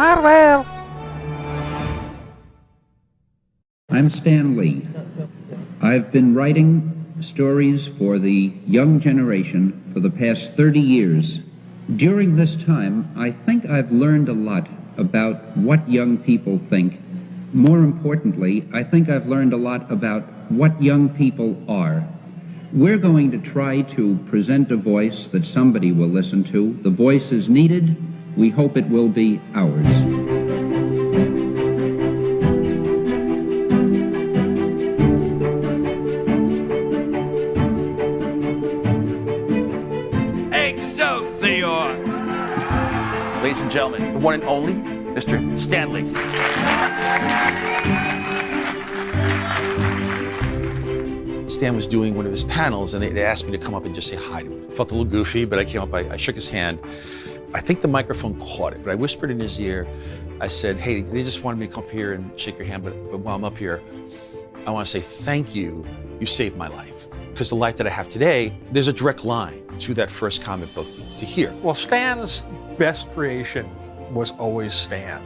Marvel! I'm Stan Lee. I've been writing stories for the young generation for the past 30 years. During this time, I think I've learned a lot about what young people think. More importantly, I think I've learned a lot about what young people are. We're going to try to present a voice that somebody will listen to. The voice is needed. We hope it will be ours. Excelsior! Ladies and gentlemen, the one and only Mr. Stan Lee. Stan was doing one of his panels, and they asked me to come up and just say hi to him. Felt a little goofy, but I came up, I shook his hand. I think the microphone caught it, but I whispered in his ear. I said, hey, they just wanted me to come up here and shake your hand, but while I'm up here, I want to say thank you. You saved my life. Because the life that I have today, there's a direct line to that first comic book to here. Well, Stan's best creation was always Stan.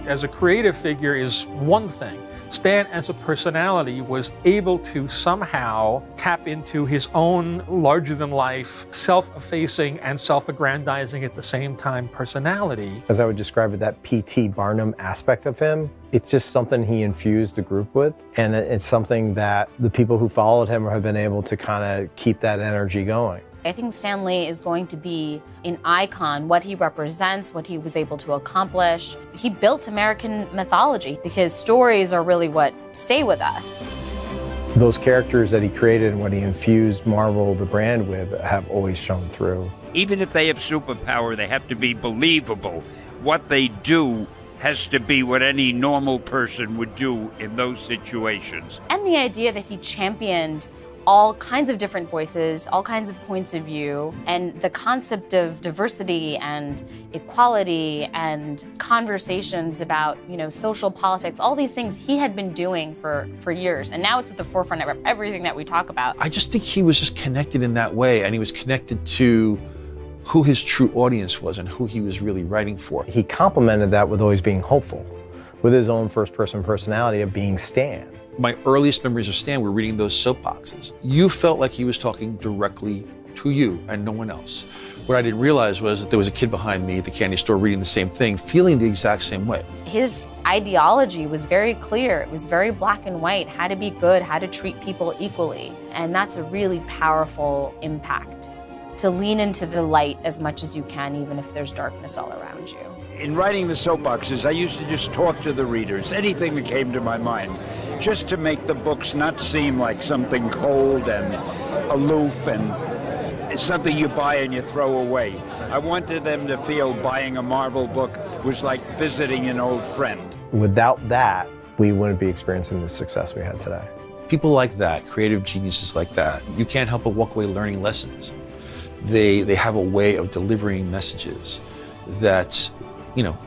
As a creative figure is one thing. Stan, as a personality, was able to somehow tap into his own larger-than-life, self-effacing and self-aggrandizing at the same time personality. As I would describe it, that P.T. Barnum aspect of him, it's just something he infused the group with, and it's something that the people who followed him have been able to kind of keep that energy going. I think Stan Lee is going to be an icon, what he represents, what he was able to accomplish. He built American mythology because stories are really what stay with us. Those characters that he created and what he infused Marvel, the brand, with have always shown through. Even if they have superpower, they have to be believable. What they do has to be what any normal person would do in those situations. And the idea that he championed all kinds of different voices, all kinds of points of view, and the concept of diversity and equality and conversations about, social politics, all these things he had been doing for years. And now it's at the forefront of everything that we talk about. I just think he was just connected in that way, and he was connected to who his true audience was and who he was really writing for. He complemented that with always being hopeful, with his own first-person personality of being Stan. My earliest memories of Stan were reading those soapboxes. You felt like he was talking directly to you and no one else. What I didn't realize was that there was a kid behind me at the candy store reading the same thing, feeling the exact same way. His ideology was very clear. It was very black and white, how to be good, how to treat people equally. And that's a really powerful impact, to lean into the light as much as you can, even if there's darkness all around you. In writing the soapboxes, I used to just talk to the readers, anything that came to my mind, just to make the books not seem like something cold and aloof and something you buy and you throw away. I wanted them to feel buying a Marvel book was like visiting an old friend. Without that, we wouldn't be experiencing the success we had today. People like that, creative geniuses like that, you can't help but walk away learning lessons. They have a way of delivering messages that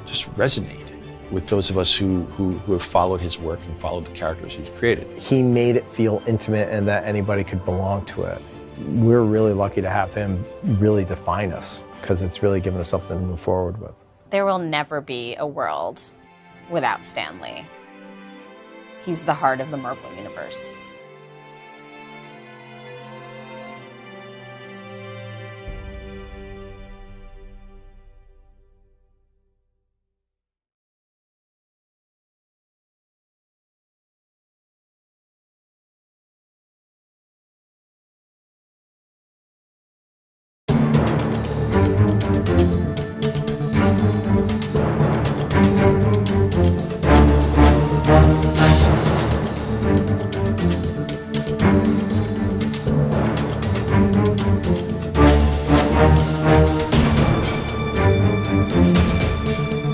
just resonate with those of us who have followed his work and followed the characters he's created. He made it feel intimate and that anybody could belong to it. We're really lucky to have him really define us, because it's really given us something to move forward with. There will never be a world without Stan Lee. He's the heart of the Marvel Universe.